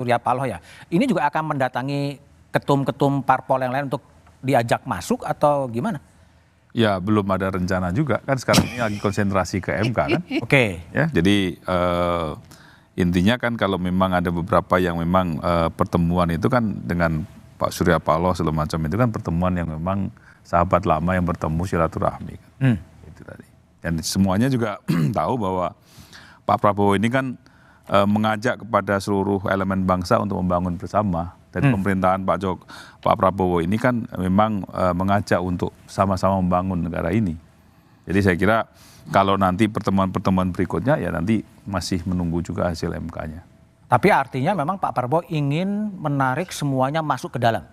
Surya Paloh ya. Ini juga akan mendatangi ketum-ketum parpol yang lain untuk diajak masuk atau gimana? Ya belum ada rencana juga kan sekarang ini lagi konsentrasi ke MK kan. Oke. Ya jadi intinya kan kalau memang ada beberapa yang memang pertemuan itu kan dengan Pak Surya Paloh segala macam itu kan pertemuan yang memang sahabat lama yang bertemu silaturahmi kan. Itu tadi. Dan semuanya juga tahu bahwa Pak Prabowo ini kan mengajak kepada seluruh elemen bangsa untuk membangun bersama. Dan pemerintahan Pak Prabowo ini kan memang mengajak untuk sama-sama membangun negara ini. Jadi saya kira kalau nanti pertemuan-pertemuan berikutnya ya nanti masih menunggu juga hasil MK-nya. Tapi artinya memang Pak Prabowo ingin menarik semuanya masuk ke dalam.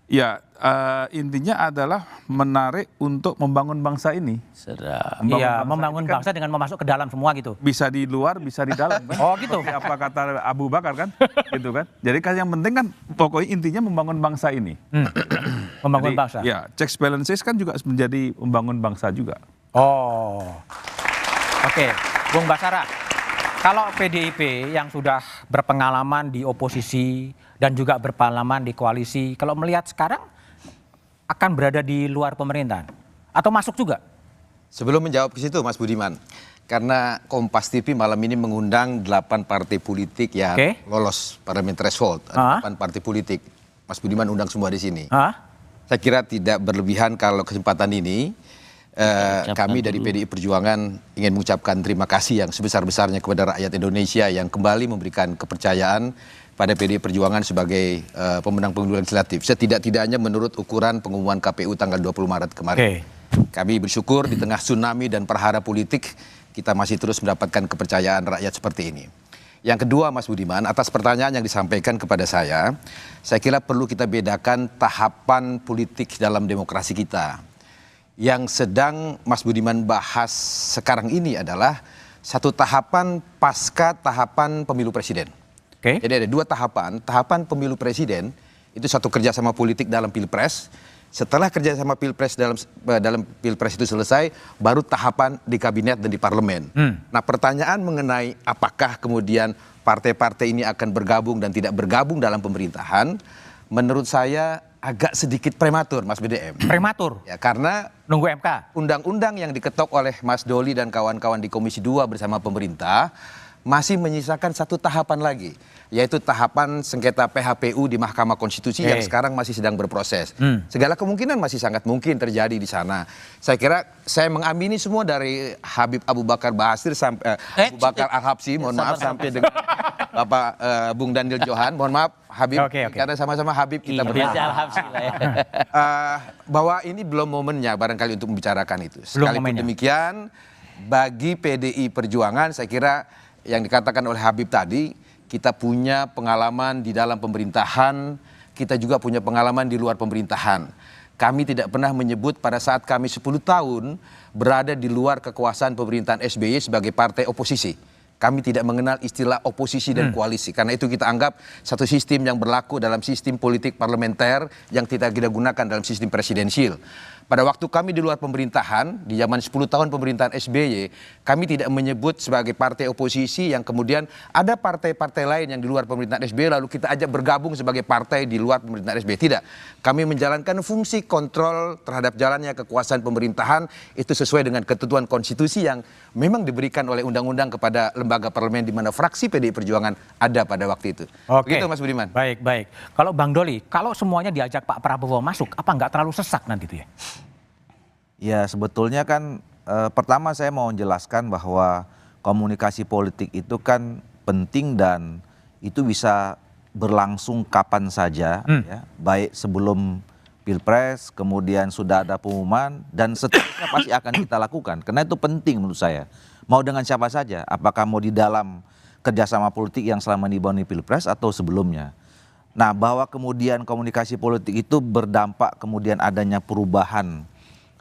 Ya intinya adalah menarik untuk membangun bangsa ini. Iya, membangun bangsa dengan memasuk ke dalam semua gitu. Bisa di luar, bisa di dalam kan. Oh gitu. Seperti apa kata Abu Bakar kan, gitu kan. Jadi kan yang penting kan pokoknya intinya membangun bangsa ini. Membangun Jadi, bangsa. Ya, checks balances kan juga menjadi membangun bangsa juga. Oh. Oke, Bung Basara. Kalau PDIP yang sudah berpengalaman di oposisi dan juga berpengalaman di koalisi, kalau melihat sekarang akan berada di luar pemerintahan atau masuk juga? Sebelum menjawab ke situ Mas Budiman, karena Kompas TV malam ini mengundang 8 partai politik yang lolos parliament threshold, 8 partai politik. Mas Budiman undang semua di sini. Saya kira tidak berlebihan kalau kesempatan ini kami dari PDI Perjuangan ingin mengucapkan terima kasih yang sebesar-besarnya kepada rakyat Indonesia yang kembali memberikan kepercayaan pada PDI Perjuangan sebagai pemenang pemilu legislatif. Setidak-tidaknya menurut ukuran pengumuman KPU tanggal 20 Maret kemarin. Kami bersyukur di tengah tsunami dan perhara politik kita masih terus mendapatkan kepercayaan rakyat seperti ini. Yang kedua Mas Budiman, atas pertanyaan yang disampaikan kepada saya kira perlu kita bedakan tahapan politik dalam demokrasi kita. Yang sedang Mas Budiman bahas sekarang ini adalah satu tahapan pasca tahapan pemilu presiden. Jadi ada 2 tahapan. Tahapan pemilu presiden itu satu kerjasama politik dalam pilpres. Setelah kerjasama pilpres dalam pilpres itu selesai, baru tahapan di kabinet dan di parlemen. Nah pertanyaan mengenai apakah kemudian partai-partai ini akan bergabung dan tidak bergabung dalam pemerintahan, menurut saya agak sedikit prematur Mas BDM. Prematur? Ya karena nunggu MK. Undang-undang yang diketok oleh Mas Doli dan kawan-kawan di Komisi 2 bersama pemerintah masih menyisakan satu tahapan lagi, yaitu tahapan sengketa PHPU di Mahkamah Konstitusi yang sekarang masih sedang berproses. Segala kemungkinan masih sangat mungkin terjadi di sana. Saya kira saya mengamini semua dari Habib Abu Bakar Basir sampai Abu Bakar Al-Habsyi, mohon maaf, sampai dengan Bapak Bung Daniel Johan, mohon maaf Habib, karena sama-sama Habib kita bahwa ini belum momennya barangkali untuk membicarakan itu. Sekalipun demikian, bagi PDI Perjuangan saya kira yang dikatakan oleh Habib tadi, kita punya pengalaman di dalam pemerintahan, kita juga punya pengalaman di luar pemerintahan. Kami tidak pernah menyebut pada saat kami 10 tahun berada di luar kekuasaan pemerintahan SBY sebagai partai oposisi. Kami tidak mengenal istilah oposisi dan koalisi. Karena itu kita anggap satu sistem yang berlaku dalam sistem politik parlementer yang tidak kita gunakan dalam sistem presidensial. Pada waktu kami di luar pemerintahan, di zaman 10 tahun pemerintahan SBY, kami tidak menyebut sebagai partai oposisi yang kemudian ada partai-partai lain yang di luar pemerintahan SBY lalu kita ajak bergabung sebagai partai di luar pemerintahan SBY. Tidak. Kami menjalankan fungsi kontrol terhadap jalannya kekuasaan pemerintahan itu sesuai dengan ketentuan konstitusi yang memang diberikan oleh undang-undang kepada lembaga parlemen di mana fraksi PDI Perjuangan ada pada waktu itu. Begitu Mas Budiman. Baik. Kalau Bang Doli, kalau semuanya diajak Pak Prabowo masuk, apa nggak terlalu sesak nanti itu ya? Ya sebetulnya kan pertama saya mau menjelaskan bahwa komunikasi politik itu kan penting dan itu bisa berlangsung kapan saja, ya, baik sebelum pilpres, kemudian sudah ada pengumuman dan seterusnya pasti akan kita lakukan karena itu penting menurut saya. Mau dengan siapa saja, apakah mau di dalam kerjasama politik yang selama ini dibangun di pilpres atau sebelumnya. Nah bahwa kemudian komunikasi politik itu berdampak kemudian adanya perubahan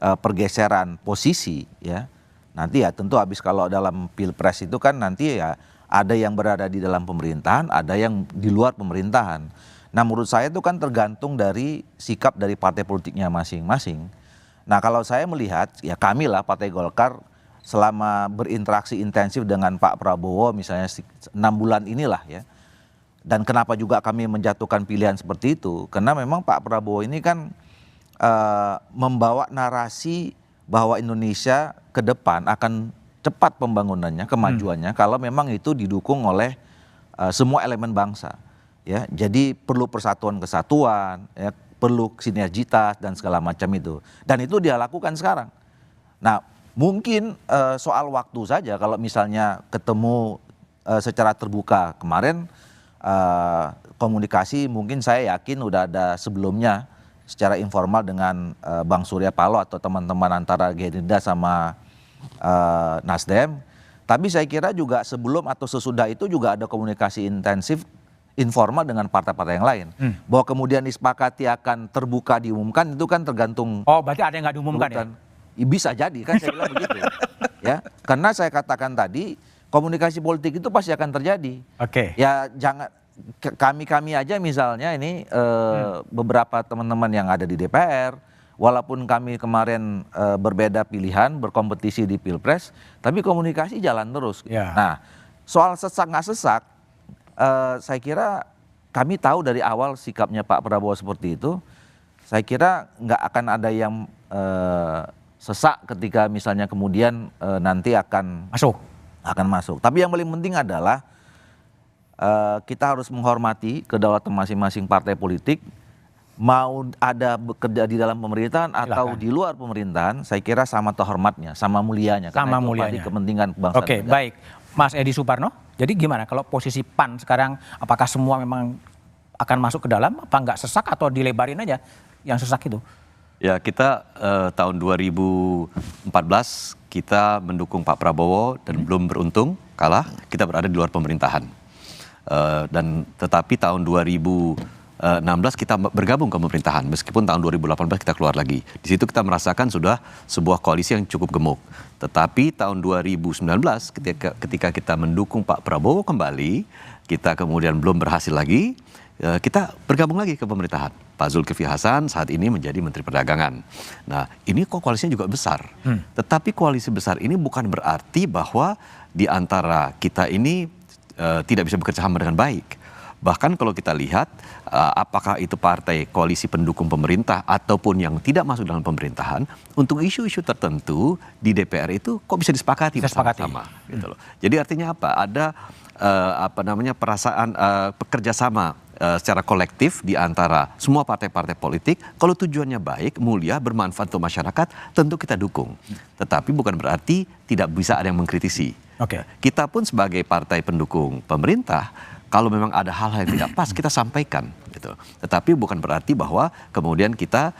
pergeseran posisi ya nanti ya tentu habis kalau dalam pilpres itu kan nanti ya ada yang berada di dalam pemerintahan ada yang di luar pemerintahan. Nah menurut saya itu kan tergantung dari sikap dari partai politiknya masing-masing. Nah kalau saya melihat ya kami lah Partai Golkar selama berinteraksi intensif dengan Pak Prabowo misalnya 6 bulan inilah ya Dan kenapa juga kami menjatuhkan pilihan seperti itu? Karena memang Pak Prabowo ini kan membawa narasi bahwa Indonesia ke depan akan cepat pembangunannya, kemajuannya kalau memang itu didukung oleh semua elemen bangsa. Ya, jadi perlu persatuan kesatuan, ya, perlu sinergitas dan segala macam itu. Dan itu dia lakukan sekarang. Nah, mungkin soal waktu saja kalau misalnya ketemu secara terbuka kemarin komunikasi mungkin saya yakin udah ada sebelumnya secara informal dengan Bang Surya Paloh atau teman-teman antara Gerindra sama Nasdem. Tapi saya kira juga sebelum atau sesudah itu juga ada komunikasi intensif informal dengan partai-partai yang lain. Bahwa kemudian disepakati akan terbuka diumumkan itu kan tergantung. Oh, berarti ada yang nggak diumumkan ya? Bisa jadi kan saya bilang begitu. Ya, karena saya katakan tadi komunikasi politik itu pasti akan terjadi. Oke. Ya jangan kami aja misalnya ini beberapa teman-teman yang ada di DPR, walaupun kami kemarin berbeda pilihan berkompetisi di Pilpres, tapi komunikasi jalan terus. Ya. Nah, soal sesak nggak sesak, saya kira kami tahu dari awal sikapnya Pak Prabowo seperti itu. Saya kira nggak akan ada yang sesak ketika misalnya kemudian nanti akan masuk. Tapi yang paling penting adalah kita harus menghormati kedaulatan masing-masing partai politik. Mau ada bekerja di dalam pemerintahan atau di luar pemerintahan, saya kira sama terhormatnya, sama mulianya. Sama karena mulianya. itu kepentingan bangsa. Oke, baik. Mas Edi Suparno, jadi gimana kalau posisi PAN sekarang, apakah semua memang akan masuk ke dalam, apa nggak sesak atau dilebarin aja yang sesak itu? Ya, kita tahun 2014 kita mendukung Pak Prabowo dan belum beruntung kalah, kita berada di luar pemerintahan. Dan tetapi tahun 2016 kita bergabung ke pemerintahan, meskipun tahun 2018 kita keluar lagi. Di situ kita merasakan sudah sebuah koalisi yang cukup gemuk. Tetapi tahun 2019 ketika kita mendukung Pak Prabowo kembali, kita kemudian belum berhasil lagi, kita bergabung lagi ke pemerintahan. Pak Zulkifli Hasan saat ini menjadi Menteri Perdagangan. Nah, ini kok koalisinya juga besar. Tetapi koalisi besar ini bukan berarti bahwa di antara kita ini tidak bisa bekerja sama dengan baik. Bahkan kalau kita lihat apakah itu partai koalisi pendukung pemerintah ataupun yang tidak masuk dalam pemerintahan, untuk isu-isu tertentu di DPR itu kok bisa disepakati bersama-sama gitu loh. Jadi artinya apa? Ada perasaan kerjasama secara kolektif di antara semua partai-partai politik. Kalau tujuannya baik, mulia, bermanfaat untuk masyarakat, tentu kita dukung. Tetapi bukan berarti tidak bisa ada yang mengkritisi. Kita pun sebagai partai pendukung pemerintah, kalau memang ada hal-hal yang tidak pas, kita sampaikan gitu. Tetapi bukan berarti bahwa kemudian kita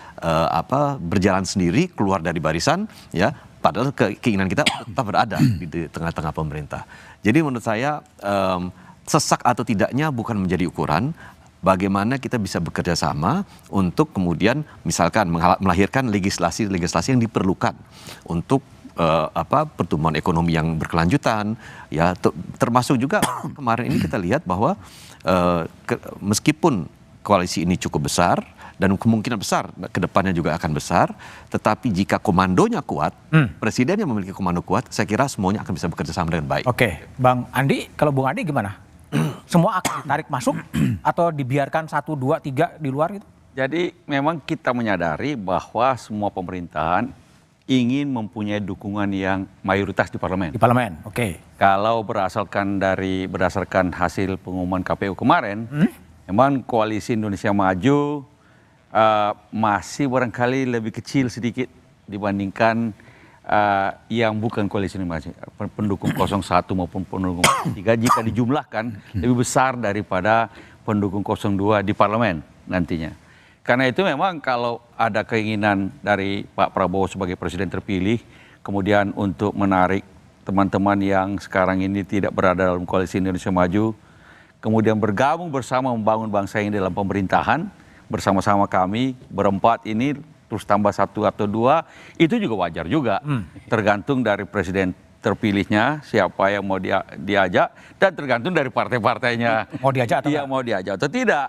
berjalan sendiri keluar dari barisan, ya, padahal keinginan kita tetap berada di tengah-tengah pemerintah. Jadi menurut saya sesak atau tidaknya bukan menjadi ukuran bagaimana kita bisa bekerja sama untuk kemudian misalkan melahirkan legislasi yang diperlukan untuk pertumbuhan ekonomi yang berkelanjutan, ya, termasuk juga kemarin ini kita lihat bahwa meskipun koalisi ini cukup besar dan kemungkinan besar kedepannya juga akan besar, tetapi jika komandonya kuat, presiden yang memiliki komando kuat, saya kira semuanya akan bisa bekerja sama dengan baik. Oke, Bang Andi, kalau Bung Andi gimana? Semua akan ditarik masuk atau dibiarkan 1, 2, 3 di luar gitu? Jadi memang kita menyadari bahwa semua pemerintahan ingin mempunyai dukungan yang mayoritas di parlemen. Di parlemen, oke. Kalau berdasarkan hasil pengumuman KPU kemarin, memang koalisi Indonesia Maju masih barangkali lebih kecil sedikit dibandingkan yang bukan koalisi Indonesia Maju. Pendukung 01 maupun pendukung 03 jika dijumlahkan lebih besar daripada pendukung 02 di parlemen nantinya. Karena itu memang kalau ada keinginan dari Pak Prabowo sebagai presiden terpilih, kemudian untuk menarik teman-teman yang sekarang ini tidak berada dalam koalisi Indonesia Maju, kemudian bergabung bersama membangun bangsa ini dalam pemerintahan, bersama-sama kami berempat ini, terus tambah 1 atau 2, itu juga wajar juga. Tergantung dari presiden terpilihnya, siapa yang mau diajak, dan tergantung dari partai-partainya. Mau diajak atau tidak? Mau diajak atau tidak.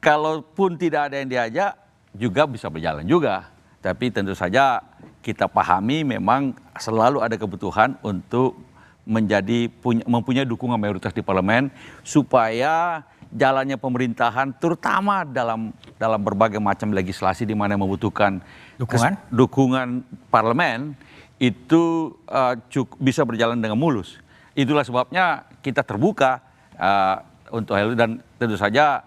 Kalaupun tidak ada yang diajak, juga bisa berjalan juga. Tapi tentu saja kita pahami memang selalu ada kebutuhan untuk mempunyai dukungan mayoritas di parlemen supaya jalannya pemerintahan terutama dalam berbagai macam legislasi di mana membutuhkan dukungan parlemen itu bisa berjalan dengan mulus. Itulah sebabnya kita terbuka untuk hal itu, dan tentu saja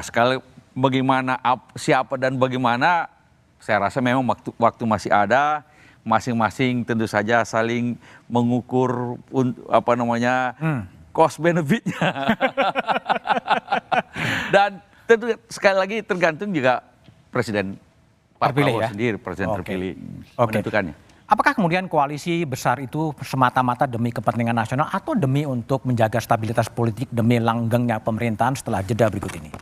sekali bagaimana siapa dan bagaimana saya rasa memang waktu masih ada, masing-masing tentu saja saling mengukur cost benefitnya. Dan tentu sekali lagi tergantung juga presiden Pak Prabowo sendiri, presiden terpilih menentukannya. Apakah kemudian koalisi besar itu semata-mata demi kepentingan nasional atau demi untuk menjaga stabilitas politik demi langgengnya pemerintahan setelah jeda berikut ini?